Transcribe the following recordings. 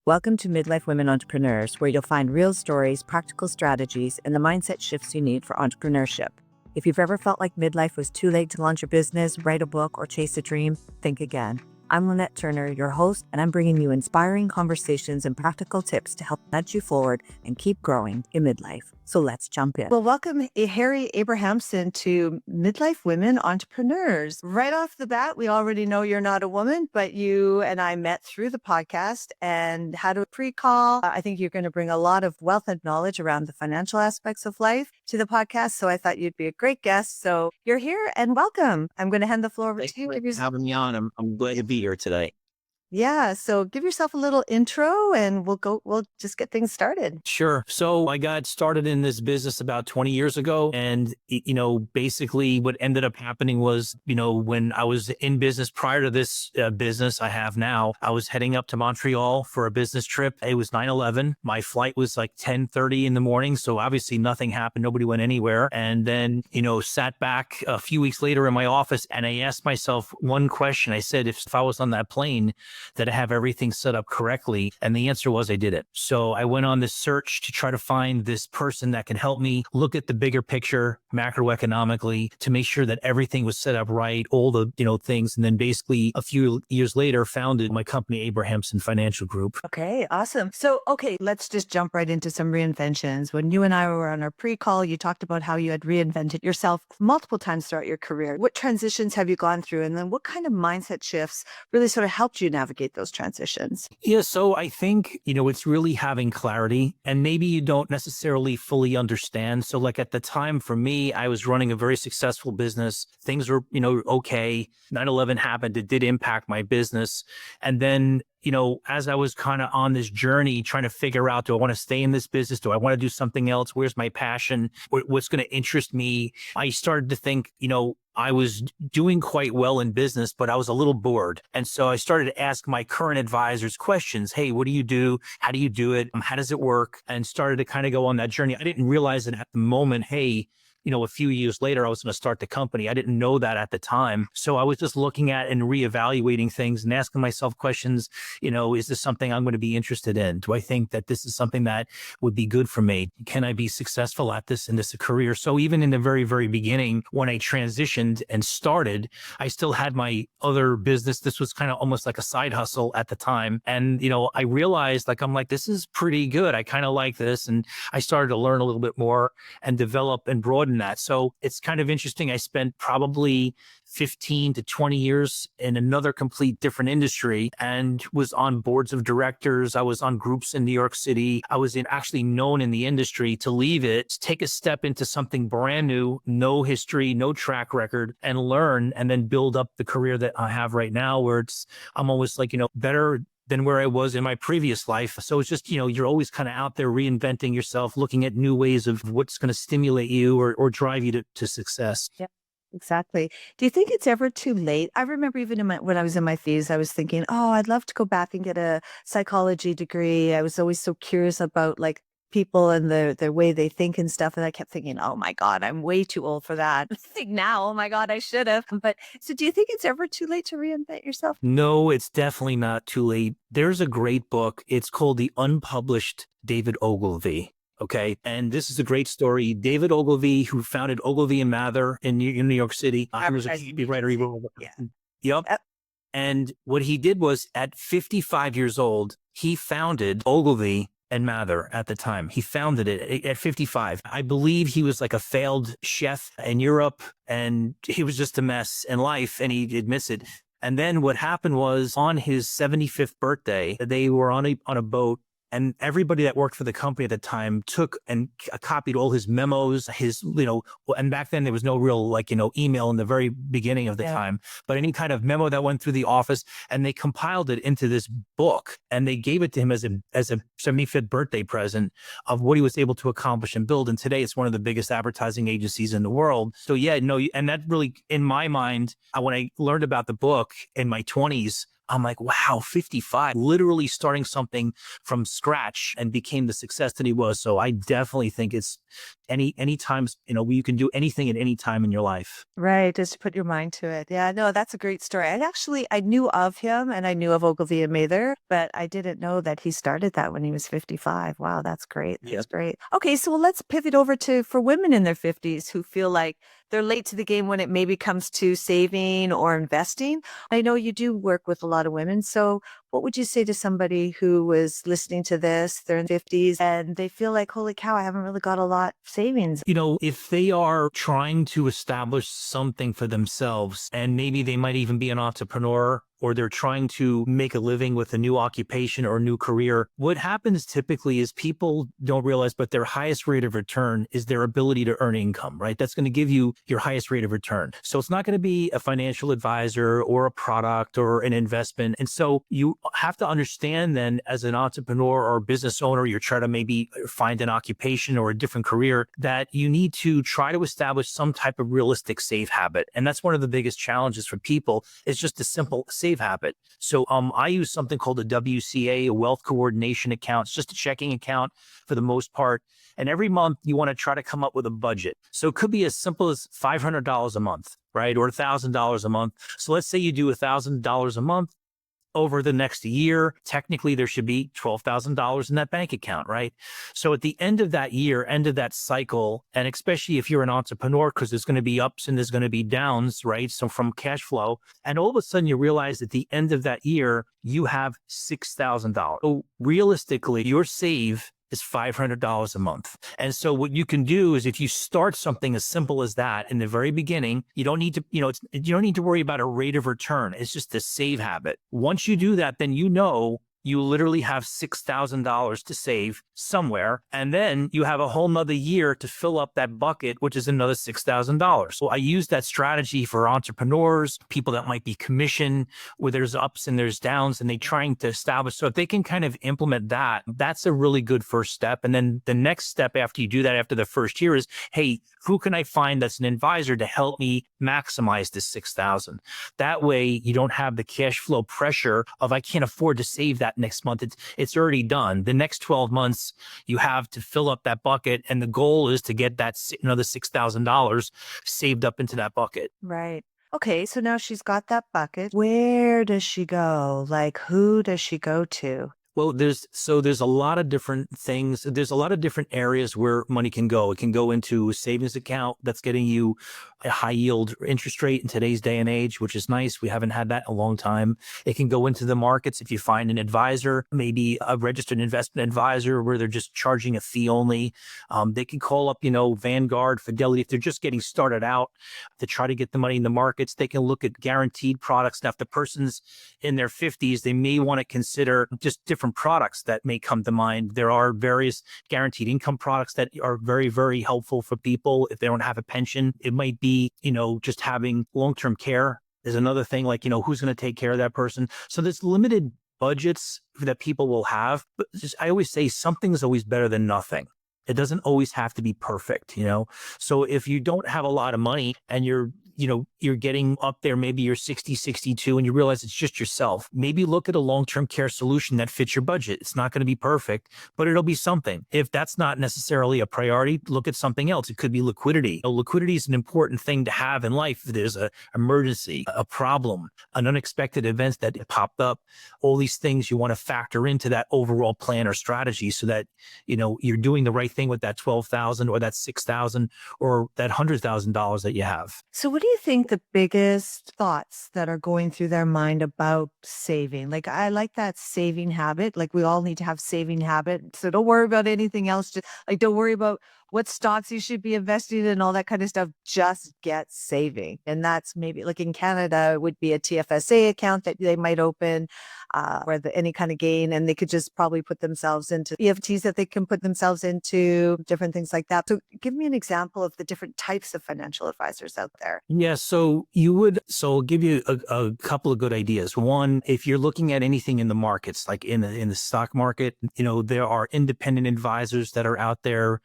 Welcome to Midlife Women Entrepreneurs, where you'll find real stories, practical strategies, and the mindset shifts you need for entrepreneurship. If you've ever felt like midlife was too late to launch a business, write a book, or chase a dream, think again. I'm Lynette Turner, your host, and I'm bringing you inspiring conversations and practical tips to help nudge you forward and keep growing in midlife. So let's jump in. Well, welcome Harry Abrahamson to Midlife Women Entrepreneurs. Right off the bat, we already know you're not a woman, but you and I met through the podcast and had a pre-call. I think you're going to bring a lot of wealth and knowledge around the financial aspects of life to the podcast. So I thought you'd be a great guest. So you're here and welcome. I'm going to hand the floor over to you. Thanks for having me on. I'm glad to be here today. Yeah. So give yourself a little intro and we'll just get things started. Sure. So I got started in this business about 20 years ago. And, basically what ended up happening was, when I was in business prior to this business I have now, I was heading up to Montreal for a business trip. It was 9/11. My flight was like 10:30 in the morning. So obviously nothing happened. Nobody went anywhere. And then, sat back a few weeks later in my office and I asked myself one question. I said, if I was on that plane, that I have everything set up correctly? And the answer was I did it. So I went on this search to try to find this person that can help me look at the bigger picture macroeconomically to make sure that everything was set up right, all the, things. And then basically a few years later founded my company, Abrahamson Financial Group. Okay, awesome. So, let's just jump right into some reinventions. When you and I were on our pre-call, you talked about how you had reinvented yourself multiple times throughout your career. What transitions have you gone through? And then what kind of mindset shifts really sort of helped you navigate those transitions? Yeah, so I think, it's really having clarity and maybe you don't necessarily fully understand. So like at the time for me, I was running a very successful business. Things were, okay. 9/11 happened. It did impact my business. And then as I was kind of on this journey, trying to figure out, do I want to stay in this business? Do I want to do something else? Where's my passion? What's going to interest me? I started to think, I was doing quite well in business, but I was a little bored. And so I started to ask my current advisors questions. Hey, what do you do? How do you do it? How does it work? And started to kind of go on that journey. I didn't realize that at the moment, hey, a few years later, I was going to start the company. I didn't know that at the time. So I was just looking at and reevaluating things and asking myself questions, is this something I'm going to be interested in? Do I think that this is something that would be good for me? Can I be successful at this in this career? So even in the very, very beginning, when I transitioned and started, I still had my other business. This was kind of almost like a side hustle at the time. And, I realized this is pretty good. I kind of like this. And I started to learn a little bit more and develop and broaden that. So it's kind of interesting. I spent probably 15 to 20 years in another complete different industry and was on boards of directors. I was on groups in New York City. I was actually known in the industry to leave it, take a step into something brand new, no history, no track record, and learn and then build up the career that I have right now where I'm almost better than where I was in my previous life. So it's just, you're always kind of out there reinventing yourself, looking at new ways of what's going to stimulate you or drive you to success. Yeah, exactly. Do you think it's ever too late? I remember even when I was in my 30s, I was thinking, oh, I'd love to go back and get a psychology degree. I was always so curious about people and the way they think and stuff. And I kept thinking, oh my God, I'm way too old for that. I think now, oh my God, I should have. But so do you think it's ever too late to reinvent yourself? No, it's definitely not too late. There's a great book. It's called The Unpublished David Ogilvy. Okay. And this is a great story. David Ogilvy, who founded Ogilvy and Mather in New York City. He was a copywriter. Yeah. Yep. And what he did was at 55 years old, he founded Ogilvy and Mather at the time. He founded it at 55. I believe he was like a failed chef in Europe and he was just a mess in life and he admits it. And then what happened was on his 75th birthday, they were on a boat. And everybody that worked for the company at the time took and copied all his memos, and back then there was no real email in the very beginning of the time, but any kind of memo that went through the office, and they compiled it into this book and they gave it to him as a 75th birthday present of what he was able to accomplish and build. And today it's one of the biggest advertising agencies in the world. So and that really, in my mind, when I learned about the book in my 20s, I'm like, wow, 55, literally starting something from scratch and became the success that he was. So I definitely think it's any times, you can do anything at any time in your life. Right, just to put your mind to it. Yeah, no, that's a great story. I knew of him and I knew of Ogilvy and Mather, but I didn't know that he started that when he was 55. Wow, that's great. That's Yep. great. Okay, so let's pivot over to for women in their 50s who feel like they're late to the game when it maybe comes to saving or investing. I know you do work with a lot of women. So what would you say to somebody who was listening to this, they're in 50s and they feel like, holy cow, I haven't really got a lot of savings? If they are trying to establish something for themselves, and maybe they might even be an entrepreneur, or they're trying to make a living with a new occupation or a new career, what happens typically is people don't realize, but their highest rate of return is their ability to earn income, right? That's going to give you your highest rate of return. So it's not going to be a financial advisor or a product or an investment. And so you have to understand then, as an entrepreneur or business owner, you're trying to maybe find an occupation or a different career, that you need to try to establish some type of realistic save habit. And that's one of the biggest challenges for people, is just a simple save habit. So I use something called a WCA, a wealth coordination account. It's just a checking account for the most part. And every month you want to try to come up with a budget. So it could be as simple as $500 a month, right? Or $1,000 a month. So let's say you do $1,000 a month. Over the next year, technically there should be $12,000 in that bank account, right? So at the end of that year, end of that cycle, and especially if you're an entrepreneur, because there's going to be ups and there's going to be downs, right? So from cash flow, and all of a sudden you realize at the end of that year, you have $6,000. So realistically, your save is $500 a month. And so what you can do is, if you start something as simple as that in the very beginning, you don't need to, you don't need to worry about a rate of return. It's just a save habit. Once you do that, then you literally have $6,000 to save somewhere. And then you have a whole nother year to fill up that bucket, which is another $6,000. So I use that strategy for entrepreneurs, people that might be commissioned, where there's ups and there's downs, and they trying to establish. So if they can kind of implement that, that's a really good first step. And then the next step after you do that, after the first year, is, hey, who can I find that's an advisor to help me maximize this 6,000? That way you don't have the cash flow pressure of, I can't afford to save that next month. It's already done. The next 12 months you have to fill up that bucket, and the goal is to get that another $6,000 saved up into that bucket. Right. Okay, so now she's got that bucket. Where does she go? Like, who does she go to? Well, there's a lot of different things. There's a lot of different areas where money can go. It can go into a savings account that's getting you a high yield interest rate in today's day and age, which is nice. We haven't had that in a long time. It can go into the markets if you find an advisor, maybe a registered investment advisor where they're just charging a fee only. They can call up, Vanguard, Fidelity, if they're just getting started out to try to get the money in the markets. They can look at guaranteed products. Now, if the person's in their 50s, they may want to consider just different products that may come to mind. There are various guaranteed income products that are very, very helpful for people if they don't have a pension. It might be, just having long-term care is another thing, like, who's going to take care of that person. So there's limited budgets that people will have, but I always say something's always better than nothing. It doesn't always have to be perfect, So if you don't have a lot of money and you're getting up there, maybe you're 60, 62, and you realize it's just yourself, maybe look at a long-term care solution that fits your budget. It's not going to be perfect, but it'll be something. If that's not necessarily a priority, look at something else. It could be liquidity. Liquidity is an important thing to have in life. If there's an emergency, a problem, an unexpected event that popped up, all these things you want to factor into that overall plan or strategy, so that, you're doing the right thing with that 12,000 or that 6,000 or that $100,000 that you have. So what do you think the biggest thoughts that are going through their mind about saving? Like, I like that saving habit. Like, we all need to have saving habit. So don't worry about anything else. Just like, don't worry about what stocks you should be investing in and all that kind of stuff. Just get saving. And that's maybe, like in Canada, it would be a TFSA account that they might open where any kind of gain, and they could just probably put themselves into EFTs that they can put themselves into, different things like that. So give me an example of the different types of financial advisors out there. Yeah, so I'll give you a couple of good ideas. One, if you're looking at anything in the markets, like in the stock market, there are independent advisors that are out there.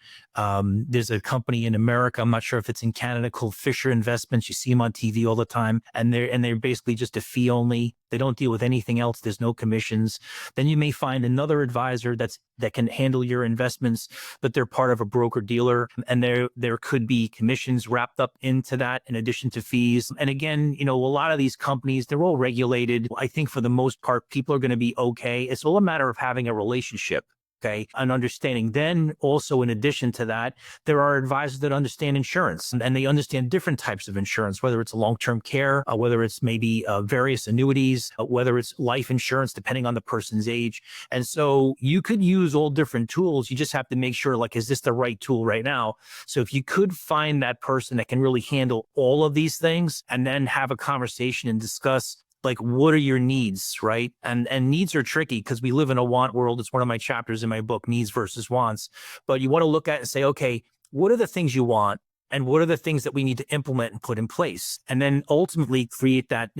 There's a company in America, I'm not sure if it's in Canada, called Fisher Investments. You see them on TV all the time, and they're basically just a fee only. They don't deal with anything else. There's no commissions. Then you may find another advisor that can handle your investments, but they're part of a broker dealer, and there could be commissions wrapped up into that in addition to fees. And again, a lot of these companies, they're all regulated. I think for the most part, people are going to be okay. It's all a matter of having a relationship. Okay. And understanding. Then also, in addition to that, there are advisors that understand insurance, and they understand different types of insurance, whether it's long-term care, whether it's maybe various annuities, whether it's life insurance, depending on the person's age. And so you could use all different tools. You just have to make sure, like, is this the right tool right now? So if you could find that person that can really handle all of these things, and then have a conversation and discuss, like, what are your needs, right? And needs are tricky because we live in a want world. It's one of my chapters in my book, Needs versus Wants. But you want to look at and say, okay, what are the things you want? And what are the things that we need to implement and put in place? And then ultimately create that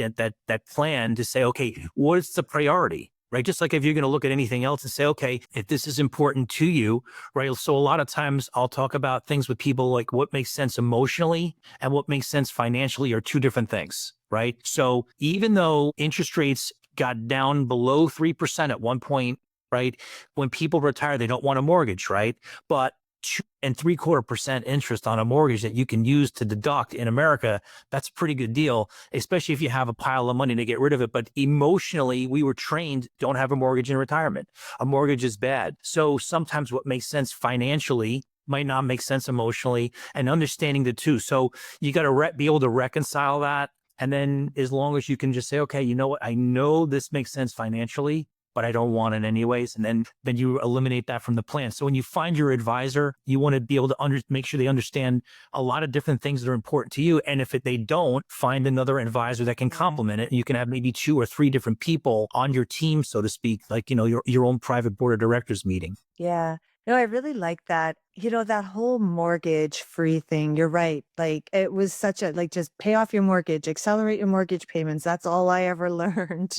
plan to say, okay, what is the priority? Right? Just like if you're going to look at anything else and say, okay, if this is important to you, right? So a lot of times I'll talk about things with people like what makes sense emotionally and what makes sense financially are two different things, right? So even though interest rates got down below 3% at one point, right? When people retire, they don't want a mortgage, right? But 2.75% interest on a mortgage that you can use to deduct in America, that's a pretty good deal, especially if you have a pile of money to get rid of it. But emotionally, we were trained, don't have a mortgage in retirement. A mortgage is bad. So sometimes what makes sense financially might not make sense emotionally, and understanding the two. So you got to be able to reconcile that. And then as long as you can just say, okay, you know what, I know this makes sense financially, but I don't want it anyways. And then you eliminate that from the plan. So when you find your advisor, you want to be able to make sure they understand a lot of different things that are important to you. And if they don't, find another advisor that can complement it. And you can have maybe 2 or 3 different people on your team, so to speak, like, your own private board of directors meeting. Yeah. No, I really like that. That whole mortgage free thing. You're right. Like, it was such a, like, just pay off your mortgage, accelerate your mortgage payments. That's all I ever learned.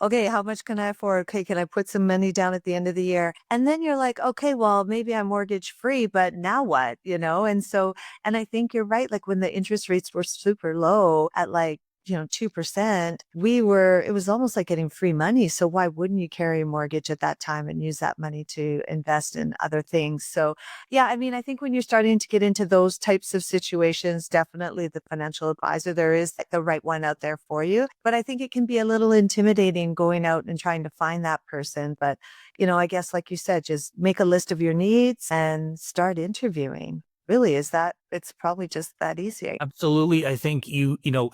Okay, how much can I afford? Okay, can I put some money down at the end of the year? And then you're like, okay, well, maybe I'm mortgage free, but now what? And so, and I think you're right. Like, when the interest rates were super low at, like, 2%, it was almost like getting free money. So why wouldn't you carry a mortgage at that time and use that money to invest in other things? So yeah, I mean, I think when you're starting to get into those types of situations, definitely the financial advisor, there is like the right one out there for you. But I think it can be a little intimidating going out and trying to find that person. But, I guess, like you said, just make a list of your needs and start interviewing. Really, it's probably just that easy. Absolutely. I think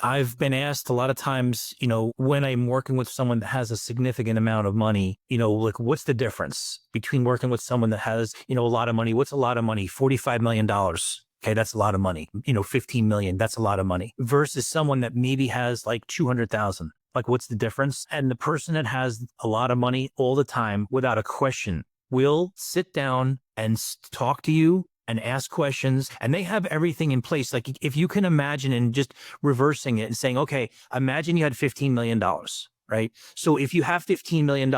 I've been asked a lot of times, when I'm working with someone that has a significant amount of money, like, what's the difference between working with someone that has, a lot of money? What's a lot of money? $45 million. Okay, that's a lot of money. 15 million, that's a lot of money, versus someone that maybe has like 200,000. Like, what's the difference? And the person that has a lot of money all the time, without a question, will sit down and talk to you and ask questions, and they have everything in place. Like, if you can imagine, and just reversing it and saying, okay, imagine you had $15 million, right? So if you have $15 million,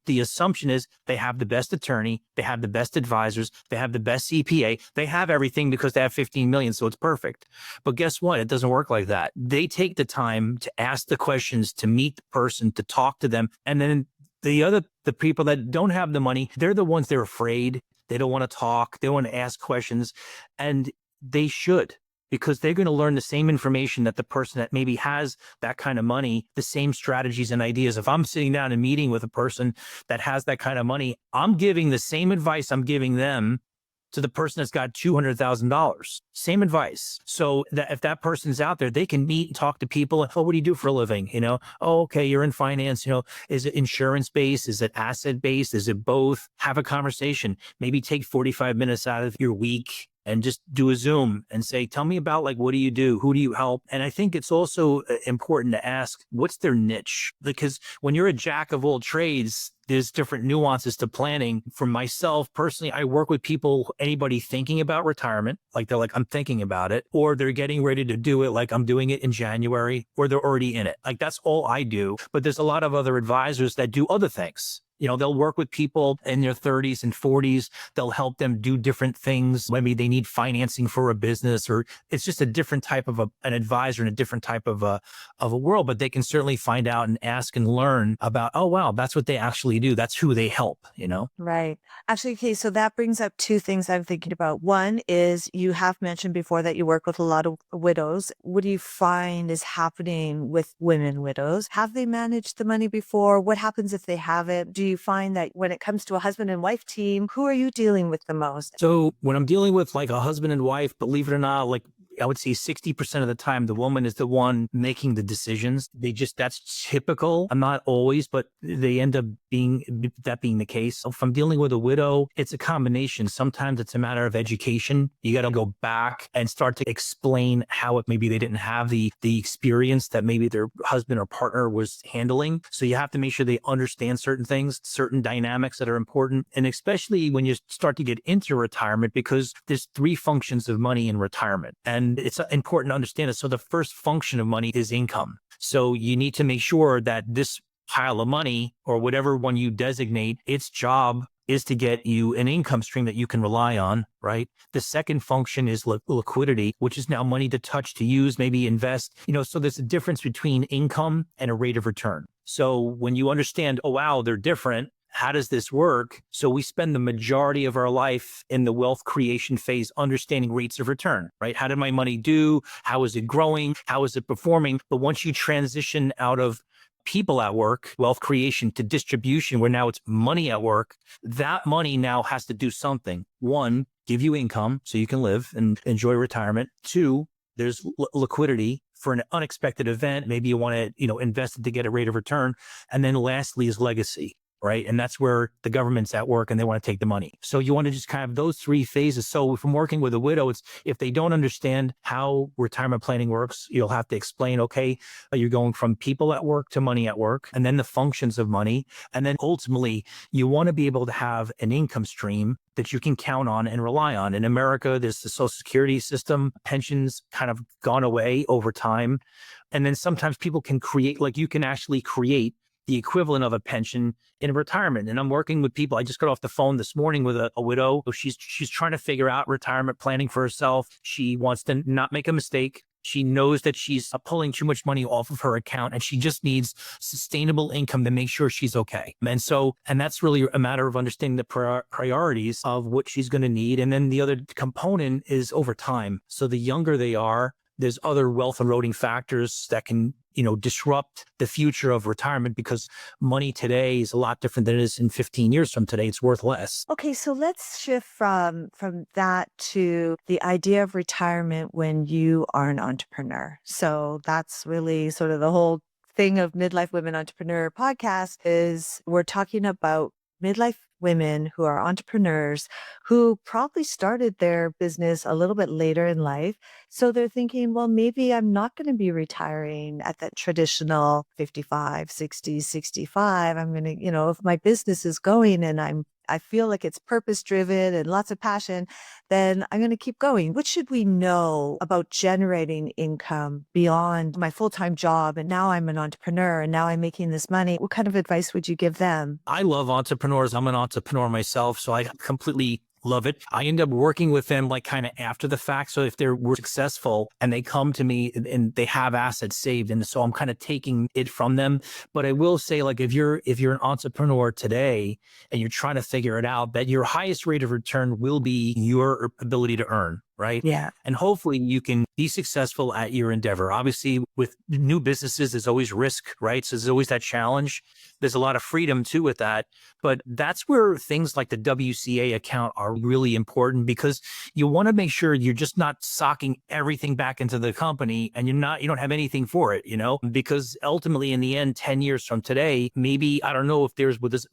the assumption is they have the best attorney, they have the best advisors, they have the best CPA, they have everything because they have 15 million. So it's perfect. But guess what? It doesn't work like that. They take the time to ask the questions, to meet the person, to talk to them. And then the people that don't have the money, they're the ones, they're afraid. They don't want to talk. They want to ask questions, and they should, because they're going to learn the same information that the person that maybe has that kind of money, the same strategies and ideas. If I'm sitting down and meeting with a person that has that kind of money, I'm giving the same advice I'm giving them to the person that's got $200,000. Same advice. So that if that person's out there, they can meet and talk to people. Oh, what do you do for a living? Oh, okay, you're in finance. Is it insurance based? Is it asset based? Is it both? Have a conversation. Maybe take 45 minutes out of your week and just do a Zoom and say, tell me about, like, what do you do? Who do you help? And I think it's also important to ask, what's their niche? Because when you're a jack of all trades, there's different nuances to planning. For myself personally, I work with people, anybody thinking about retirement, like they're like, I'm thinking about it, or they're getting ready to do it, like I'm doing it in January, or they're already in it. Like, that's all I do. But there's a lot of other advisors that do other things. They'll work with people in their 30s and 40s. They'll help them do different things. Maybe they need financing for a business, or it's just a different type of an advisor in a different type of a world. But they can certainly find out and ask and learn about, oh, wow, that's what they actually do. That's who they help. Right. Actually, okay, so that brings up two things I'm thinking about. One is you have mentioned before that you work with a lot of widows. What do you find is happening with women widows? Have they managed the money before? What happens if they haven't? Do you find that when it comes to a husband and wife team, who are you dealing with the most? So when I'm dealing with like a husband and wife, believe it or not, like I would say 60% of the time, the woman is the one making the decisions. That's typical. I'm not always, but they end up being the case. If I'm dealing with a widow, it's a combination. Sometimes it's a matter of education. You got to go back and start to explain how maybe they didn't have the experience that maybe their husband or partner was handling. So you have to make sure they understand certain things, certain dynamics that are important. And especially when you start to get into retirement, because there's three functions of money in retirement. And it's important to understand it. So the first function of money is income. So you need to make sure that this pile of money, or whatever one you designate, its job is to get you an income stream that you can rely on, right? The second function is liquidity, which is now money to touch, to use, maybe invest. So there's a difference between income and a rate of return. So when you understand, oh, wow, they're different, how does this work? So we spend the majority of our life in the wealth creation phase understanding rates of return, right? How did my money do? How is it growing? How is it performing? But once you transition out of people at work, wealth creation, to distribution, where now it's money at work, that money now has to do something. One, give you income so you can live and enjoy retirement. Two, there's liquidity for an unexpected event. Maybe you want to, invest it to get a rate of return. And then lastly is legacy. Right. And that's where the government's at work and they want to take the money. So you want to just kind of those three phases. So if I'm working with a widow, it's if they don't understand how retirement planning works, you'll have to explain, okay, you're going from people at work to money at work, and then the functions of money. And then ultimately, you want to be able to have an income stream that you can count on and rely on. In America, there's the Social Security system, pensions kind of gone away over time. And then sometimes people can create, like you can actually create the equivalent of a pension in retirement. And I'm working with people. I just got off the phone this morning with a widow. She's trying to figure out retirement planning for herself. She wants to not make a mistake. She knows that she's pulling too much money off of her account, and she just needs sustainable income to make sure she's okay. And that's really a matter of understanding the priorities of what she's going to need. And then the other component is over time. So the younger they are, there's other wealth eroding factors that can disrupt the future of retirement, because money today is a lot different than it is in 15 years from today. It's worth less. Okay, so let's shift from that to the idea of retirement when you are an entrepreneur. So that's really sort of the whole thing of Midlife Women Entrepreneur podcast, is we're talking about midlife women who are entrepreneurs who probably started their business a little bit later in life. So they're thinking, well, maybe I'm not going to be retiring at that traditional 55, 60, 65. I'm going to, if my business is going and I feel like it's purpose driven and lots of passion, then I'm going to keep going. What should we know about generating income beyond my full-time job? And now I'm an entrepreneur and now I'm making this money. What kind of advice would you give them? I love entrepreneurs. I'm an entrepreneur myself, so I completely love it. I end up working with them like kind of after the fact. So if they're successful and they come to me and they have assets saved, and so I'm kind of taking it from them. But I will say, like, if you're an entrepreneur today and you're trying to figure it out, that your highest rate of return will be your ability to earn. Right. Yeah. And hopefully you can be successful at your endeavor. Obviously, with new businesses, there's always risk, right? So there's always that challenge. There's a lot of freedom too with that. But that's where things like the WCA account are really important, because you want to make sure you're just not socking everything back into the company and you don't have anything for it, because ultimately in the end, 10 years from today, maybe, I don't know if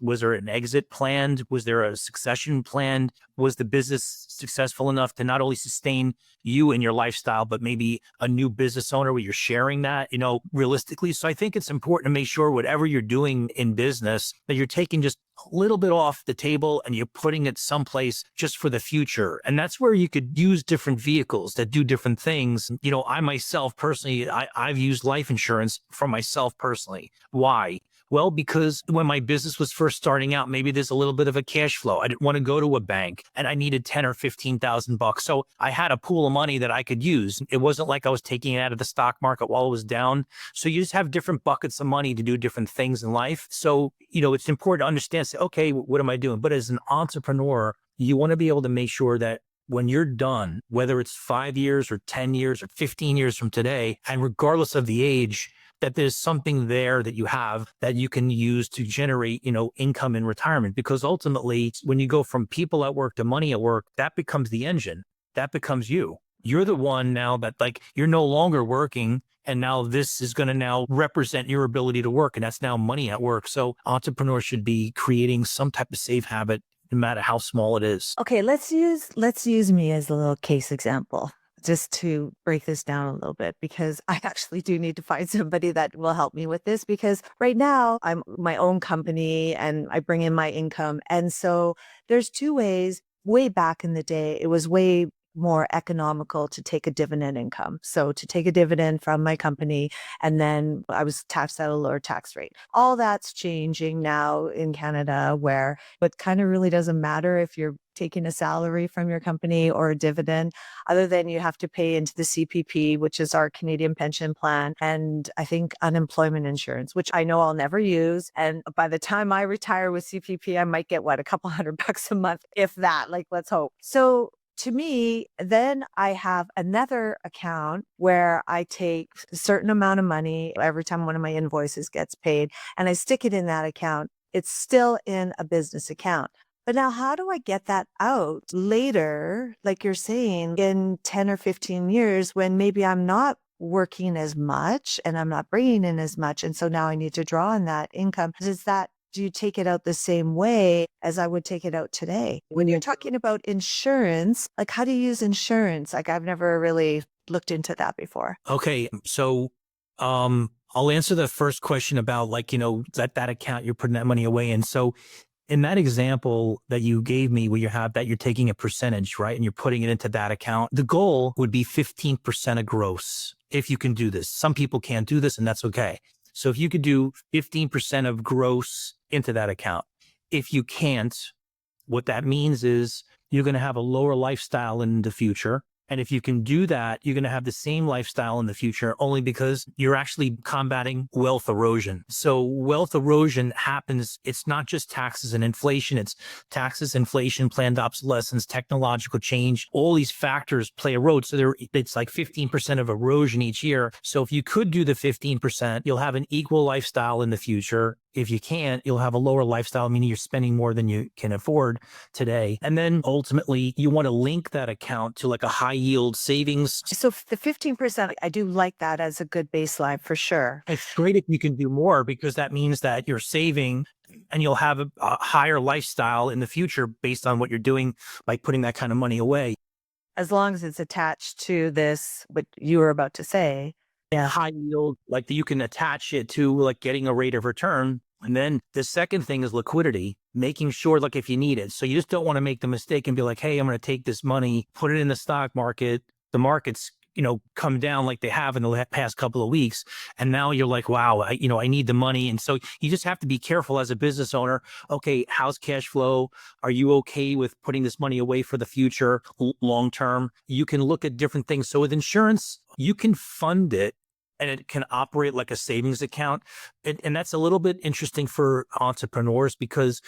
was there an exit planned? Was there a succession planned? Was the business successful enough to not only sustain you and your lifestyle, but maybe a new business owner where you're sharing that, realistically? So I think it's important to make sure whatever you're doing in business, that you're taking just a little bit off the table and you're putting it someplace just for the future. And that's where you could use different vehicles that do different things. I myself personally, I've used life insurance for myself personally. Why? Well, because when my business was first starting out, maybe there's a little bit of a cash flow. I didn't want to go to a bank and I needed 10 or 15,000 bucks. So I had a pool of money that I could use. It wasn't like I was taking it out of the stock market while it was down. So you just have different buckets of money to do different things in life. So, it's important to understand, say, okay, what am I doing? But as an entrepreneur, you want to be able to make sure that when you're done, whether it's 5 years or 10 years or 15 years from today, and regardless of the age, that there's something there that you have that you can use to generate, income in retirement. Because ultimately, when you go from people at work to money at work, that becomes the engine. That becomes you. You're the one now that you're no longer working. And now this is going to now represent your ability to work. And that's now money at work. So entrepreneurs should be creating some type of safe habit, no matter how small it is. Okay, let's use me as a little case example, just to break this down a little bit, because I actually do need to find somebody that will help me with this, because right now I'm my own company and I bring in my income. And so there's two ways. Way back in the day, it was way more economical to take a dividend income. So to take a dividend from my company, and then I was taxed at a lower tax rate. All that's changing now in Canada, where it kind of really doesn't matter if you're taking a salary from your company or a dividend, other than you have to pay into the CPP, which is our Canadian pension plan, and I think unemployment insurance, which I know I'll never use. And by the time I retire with CPP, I might get a couple $100 a month, if that, let's hope. So to me, then I have another account where I take a certain amount of money every time one of my invoices gets paid, and I stick it in that account. It's still in a business account. But now, how do I get that out later, like you're saying, in 10 or 15 years, when maybe I'm not working as much and I'm not bringing in as much, and so now I need to draw on that income? Do you take it out the same way as I would take it out today? When you're talking about insurance, how do you use insurance? I've never really looked into that before. Okay. So, I'll answer the first question about that account you're putting that money away in. So in that example that you gave me, where you have that you're taking a percentage, right? And you're putting it into that account, the goal would be 15% of gross. If you can do this, some people can't do this, and that's okay. So if you could do 15% of gross into that account, if you can't, what that means is you're going to have a lower lifestyle in the future. And if you can do that, you're going to have the same lifestyle in the future, only because you're actually combating wealth erosion. So wealth erosion happens. It's not just taxes and inflation. It's taxes, inflation, planned obsolescence, technological change. All these factors play a role. So it's 15% of erosion each year. So if you could do the 15%, you'll have an equal lifestyle in the future. If you can't, you'll have a lower lifestyle, meaning you're spending more than you can afford today. And then ultimately, you want to link that account to a high yield savings. So the 15%, I do like that as a good baseline for sure. It's great if you can do more, because that means that you're saving and you'll have a higher lifestyle in the future based on what you're doing by putting that kind of money away. As long as it's attached to this, what you were about to say. Yeah, high yield, you can attach it to getting a rate of return. And then the second thing is liquidity, making sure if you need it. So you just don't want to make the mistake and be hey, I'm going to take this money, put it in the stock market. The market's, come down like they have in the past couple of weeks. And now you're wow, I need the money. And so you just have to be careful as a business owner. Okay, how's cash flow? Are you okay with putting this money away for the future, long term? You can look at different things. So with insurance, you can fund it, and it can operate like a savings account. And that's a little bit interesting for entrepreneurs, because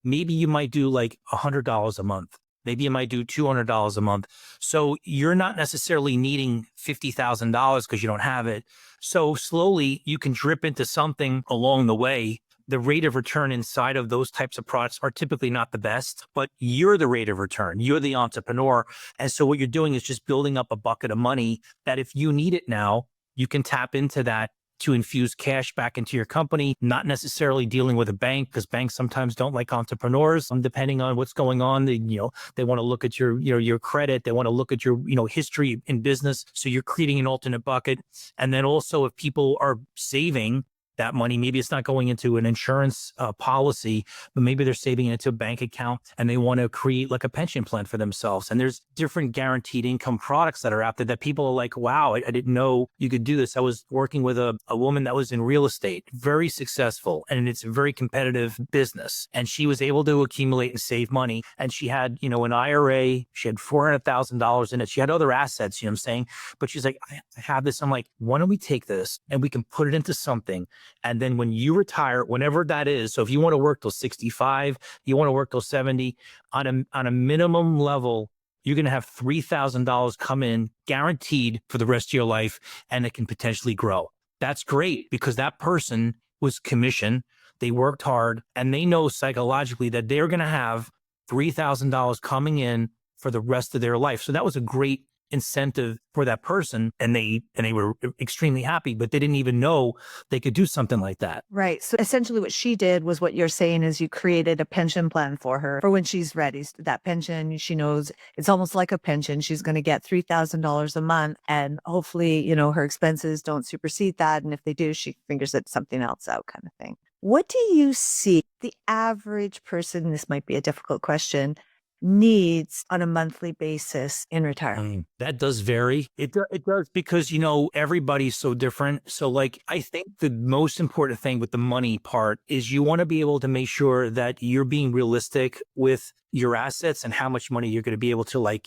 maybe you might do $100 a month. Maybe you might do $200 a month. So you're not necessarily needing $50,000 because you don't have it. So slowly you can drip into something along the way. The rate of return inside of those types of products are typically not the best, but you're the rate of return. You're the entrepreneur. And so what you're doing is just building up a bucket of money that if you need it now, you can tap into that to infuse cash back into your company, not necessarily dealing with a bank, because banks sometimes don't like entrepreneurs. Depending on what's going on, they want to look at your credit. They want to look at your, history in business. So you're creating an alternate bucket. And then also, if people are saving that money. Maybe it's not going into an insurance policy, but maybe they're saving it into a bank account and they want to create like a pension plan for themselves. And there's different guaranteed income products that are out there that people are like, wow, I didn't know you could do this. I was working with a woman that was in real estate, very successful, and it's a very competitive business. And she was able to accumulate and save money. And she had, an IRA, she had $400,000 in it. She had other assets, you know what I'm saying? But she's like, I have this. I'm like, why don't we take this and we can put it into something? And then when you retire, whenever that is, so if you want to work till 65, you want to work till 70, on a minimum level, you're going to have $3,000 come in guaranteed for the rest of your life, and it can potentially grow. That's great because that person was commissioned. They worked hard and they know psychologically that they're going to have $3,000 coming in for the rest of their life. So that was a great incentive for that person, and they were extremely happy, but they didn't even know they could do something like that. Right. So essentially what she did was what you're saying is you created a pension plan for her for when she's ready. That pension, she knows it's almost like a pension. She's going to get $3,000 a month, and hopefully, her expenses don't supersede that. And if they do, she figures something else out, kind of thing. What do you see the average person, this might be a difficult question, needs on a monthly basis in retirement? That does vary. It does because, everybody's so different. So like, I think the most important thing with the money part is you want to be able to make sure that you're being realistic with your assets and how much money you're going to be able to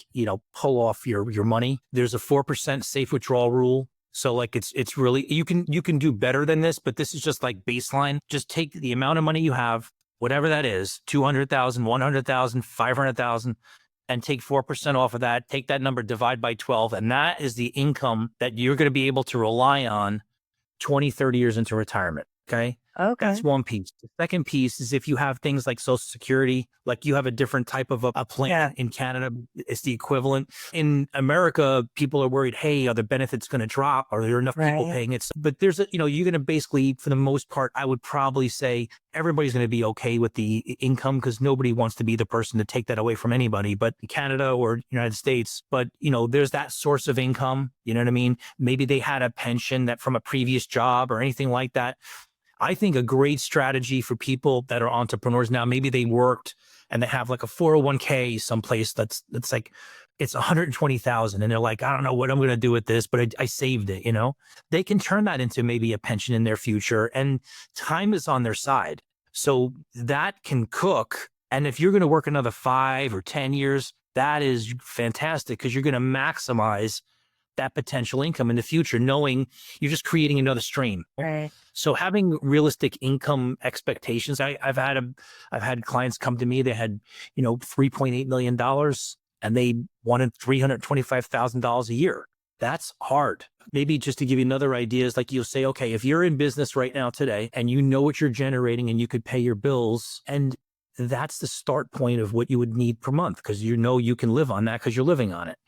pull off your money. There's a 4% safe withdrawal rule. So like it's really, you can do better than this, but this is just like baseline. Just take the amount of money you have, whatever that is, 200,000, 100,000, 500,000, and take 4% off of that. Take that number, divide by 12. And that is the income that you're going to be able to rely on 20, 30 years into retirement. Okay. That's one piece. The second piece is if you have things like Social Security, like you have a different type of a plan in Canada, it's the equivalent. In America, people are worried, hey, are the benefits going to drop? Are there enough people paying it? But there's you're going to basically, for the most part, I would probably say everybody's going to be okay with the income because nobody wants to be the person to take that away from anybody, but Canada or United States. But, there's that source of income. You know what I mean? Maybe they had a pension that from a previous job or anything like that. I think a great strategy for people that are entrepreneurs now, maybe they worked and they have like a 401k someplace that's like, it's 120,000 and they're like, I don't know what I'm going to do with this, but I saved it, they can turn that into maybe a pension in their future, and time is on their side. So that can cook. And if you're going to work another 5 or 10 years, that is fantastic because you're going to maximize that potential income in the future, knowing you're just creating another stream. Right. So having realistic income expectations, I've had clients come to me, they had, $3.8 million and they wanted $325,000 a year. That's hard. Maybe just to give you another idea is like you'll say, okay, if you're in business right now today and you know what you're generating and you could pay your bills, and that's the start point of what you would need per month because you can live on that because you're living on it.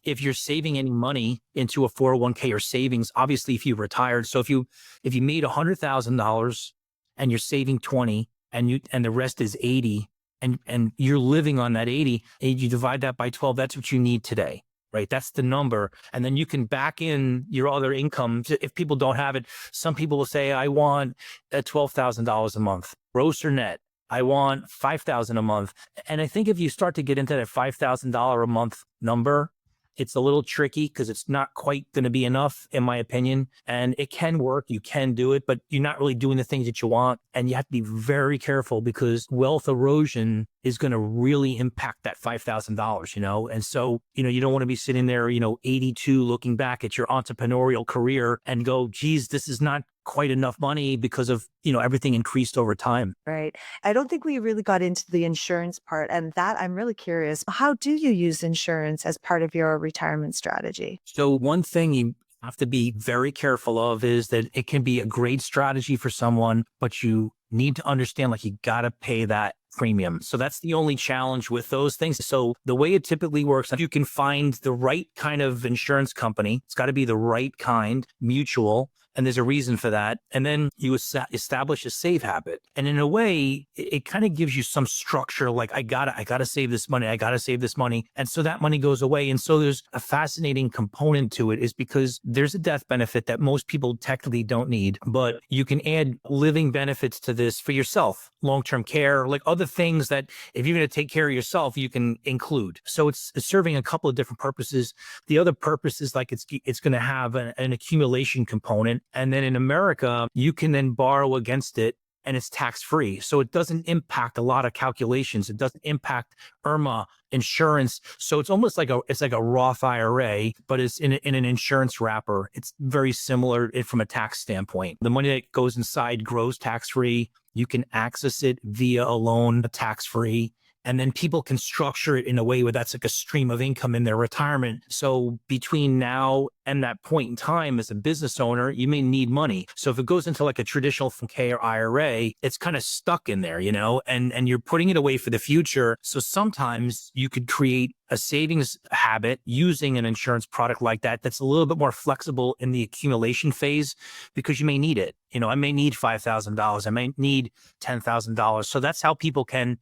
If you're saving any money into a 401k or savings, obviously if you retired, so if you made $100,000 and you're saving 20 and the rest is 80 and you're living on that 80 and you divide that by 12, that's what you need today, right? That's the number. And then you can back in your other income. If people don't have it, some people will say, I want $12,000 a month, gross or net. I want $5,000 a month. And I think if you start to get into that $5,000 a month number, it's a little tricky because it's not quite going to be enough, in my opinion. And it can work. You can do it, but you're not really doing the things that you want. And you have to be very careful because wealth erosion is going to really impact that $5,000, And so, you don't want to be sitting there, 82 looking back at your entrepreneurial career and go, geez, this is not quite enough money because of, everything increased over time. Right. I don't think we really got into the insurance part, and that I'm really curious. How do you use insurance as part of your retirement strategy? So one thing you have to be very careful of is that it can be a great strategy for someone, but you need to understand, like, you got to pay that premium. So that's the only challenge with those things. So the way it typically works, you can find the right kind of insurance company. It's got to be the right kind, mutual. And there's a reason for that. And then you establish a save habit. And in a way, it kind of gives you some structure, like I gotta save this money. I gotta save this money. And so that money goes away. And so there's a fascinating component to it, is because there's a death benefit that most people technically don't need, but you can add living benefits to this for yourself, long-term care, like other things that if you're going to take care of yourself, you can include. So it's serving a couple of different purposes. The other purpose is like it's going to have an accumulation component. And then in America, you can then borrow against it and it's tax-free. So it doesn't impact a lot of calculations. It doesn't impact IRMA, insurance. So it's almost like a Roth IRA, but it's in an insurance wrapper. It's very similar from a tax standpoint. The money that goes inside grows tax-free. You can access it via a loan, tax-free. And then people can structure it in a way where that's like a stream of income in their retirement. So between now and that point in time, as a business owner, you may need money. So if it goes into like a traditional 401k or IRA, it's kind of stuck in there, and you're putting it away for the future. So sometimes you could create a savings habit using an insurance product like that that's a little bit more flexible in the accumulation phase, because you may need it. I may need $5,000. I may need $10,000. So that's how people can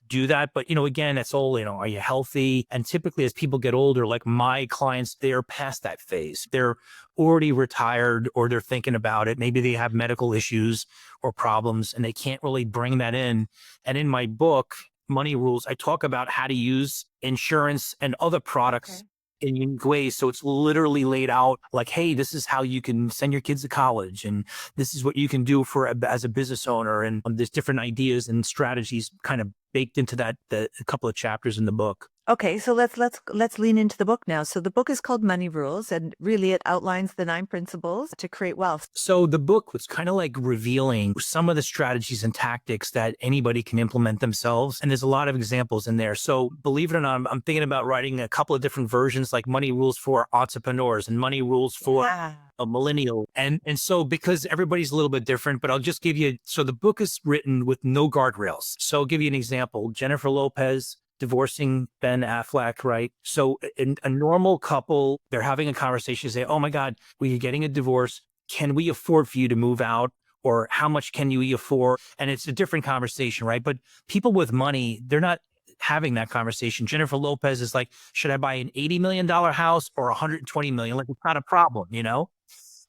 do that. But, again, it's all, are you healthy? And typically as people get older, like my clients, they're past that phase. They're already retired, or they're thinking about it. Maybe they have medical issues or problems and they can't really bring that in. And in my book, Money Rules, I talk about how to use insurance and other products in unique ways. So it's literally laid out like, hey, this is how you can send your kids to college, and this is what you can do as a business owner. And there's different ideas and strategies kind of baked into a couple of chapters in the book. Okay, so let's lean into the book now. So the book is called Money Rules, and really it outlines the 9 principles to create wealth. So the book was kind of like revealing some of the strategies and tactics that anybody can implement themselves. And there's a lot of examples in there. So believe it or not, I'm thinking about writing a couple of different versions, like Money Rules for entrepreneurs and Money Rules for a millennial. And so because everybody's a little bit different, but I'll just give you, so the book is written with no guardrails. So I'll give you an example. Jennifer Lopez divorcing Ben Affleck, right? So in a normal couple, they're having a conversation, say, oh my God, we're getting a divorce. Can we afford for you to move out? Or how much can you afford? And it's a different conversation, right? But people with money, they're not having that conversation. Jennifer Lopez is like, should I buy an $80 million house or $120 million? Like, it's not a problem,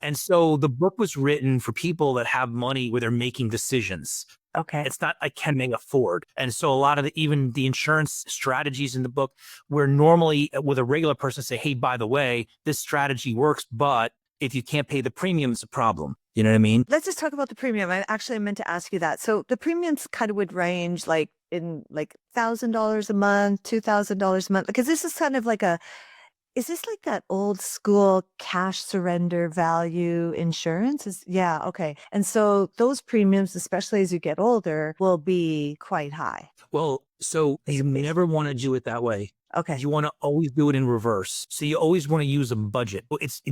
And so the book was written for people that have money where they're making decisions. Okay. It's not, I can they afford. And so a lot of even the insurance strategies in the book, where normally with a regular person say, hey, by the way, this strategy works, but if you can't pay the premium, it's a problem. You know what I mean? Let's just talk about the premium. I actually meant to ask you that. So the premiums kind of would range like in like $1,000 a month, $2,000 a month, because this is kind of like is this like that old school cash surrender value insurance? Yeah, okay. And so those premiums, especially as you get older, will be quite high. Well, so you never want to do it that way. Okay. You want to always do it in reverse. So you always want to use a budget.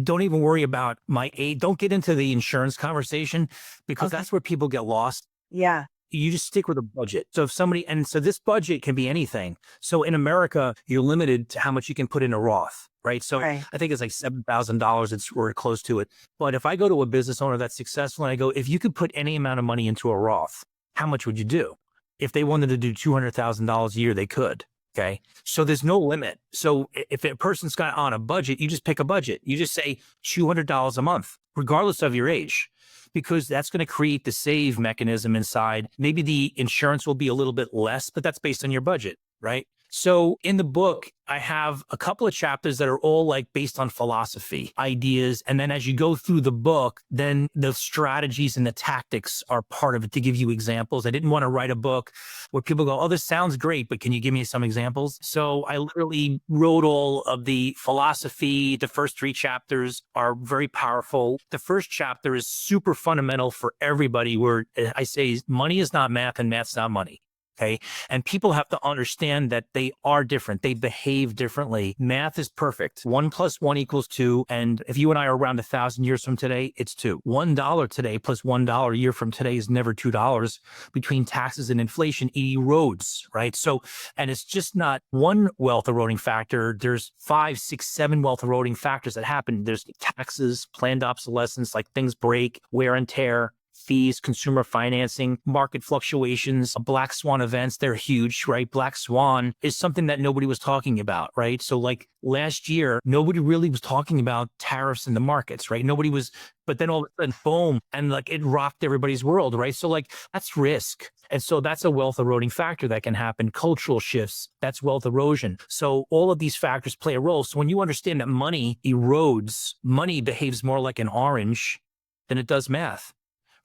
Don't even worry about my age. Don't get into the insurance conversation, because that's where people get lost. Yeah. You just stick with a budget. So so this budget can be anything. So in America, you're limited to how much you can put in a Roth, right? So I think it's like $7,000. We're close to it. But if I go to a business owner that's successful and I go, if you could put any amount of money into a Roth, how much would you do? If they wanted to do $200,000 a year, they could. Okay. So there's no limit. So if a person's got on a budget, you just pick a budget. You just say $200 a month, regardless of your age, because that's going to create the save mechanism inside. Maybe the insurance will be a little bit less, but that's based on your budget, right? So in the book, I have a couple of chapters that are all like based on philosophy, ideas. And then as you go through the book, then the strategies and the tactics are part of it to give you examples. I didn't want to write a book where people go, oh, this sounds great, but can you give me some examples? So I literally wrote all of the philosophy. The first 3 chapters are very powerful. The first chapter is super fundamental for everybody, where I say money is not math and math's not money. Okay. And people have to understand that they are different. They behave differently. Math is perfect. 1+1 = 2. And if you and I are around 1,000 years from today, it's 2. $1 today plus $1 a year from today is never $2. Between taxes and inflation, it erodes, right? So, and it's just not one wealth eroding factor. There's 5, 6, 7 wealth eroding factors that happen. There's taxes, planned obsolescence, like things break, wear and tear, fees, consumer financing, market fluctuations, black swan events. They're huge, right? Black swan is something that nobody was talking about, right? So like last year, nobody really was talking about tariffs in the markets, right? Nobody was, but then all of a sudden, boom, and like it rocked everybody's world, right? So like that's risk. And so that's a wealth eroding factor that can happen. Cultural shifts, that's wealth erosion. So all of these factors play a role. So when you understand that money erodes, money behaves more like an orange than it does math.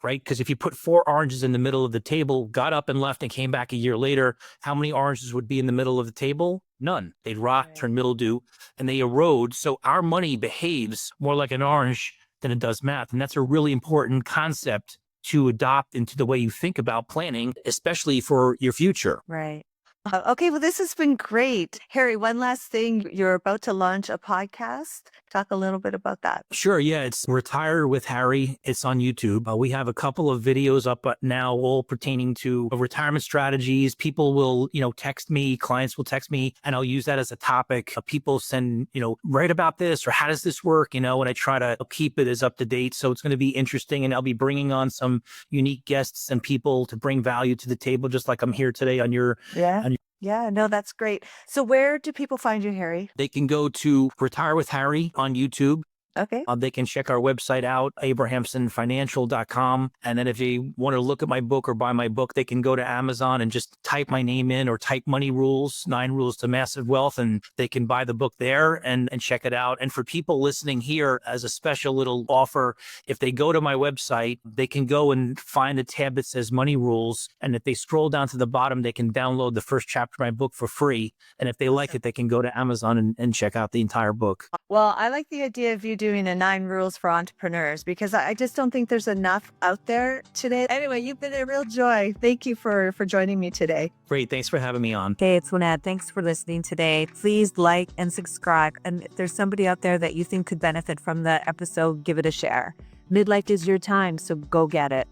Right? Because if you put 4 oranges in the middle of the table, got up and left and came back a year later, how many oranges would be in the middle of the table? None. They'd rot, Right. turn mildew, and they erode. So our money behaves more like an orange than it does math. And that's a really important concept to adopt into the way you think about planning, especially for your future. Right. Okay, well, this has been great. Harry, one last thing. You're about to launch a podcast. Talk a little bit about that. Sure. Yeah. It's Retire with Harry. It's on YouTube. We have a couple of videos up now, all pertaining to retirement strategies. People will, text me, clients will text me, and I'll use that as a topic. People send, write about this or how does this work? And I try to keep it as up to date. So it's going to be interesting. And I'll be bringing on some unique guests and people to bring value to the table, just like I'm here today on your. Yeah. Yeah, no, that's great. So where do people find you, Harry? They can go to Retire with Harry on YouTube. Okay. They can check our website out, abrahamsonfinancial.com. And then if they want to look at my book or buy my book, they can go to Amazon and just type my name in or type Money Rules, 9 Rules to Massive Wealth, and they can buy the book there and check it out. And for people listening here, as a special little offer, if they go to my website, they can go and find a tab that says Money Rules. And if they scroll down to the bottom, they can download the first chapter of my book for free. And if they like it, they can go to Amazon and check out the entire book. Well, I like the idea of you doing a 9 rules for entrepreneurs because I just don't think there's enough out there today. Anyway, you've been a real joy. Thank you for joining me today. Great. Thanks for having me on. Okay, it's Lynette. Thanks for listening today. Please like and subscribe. And if there's somebody out there that you think could benefit from the episode, give it a share. Midlife is your time, so go get it.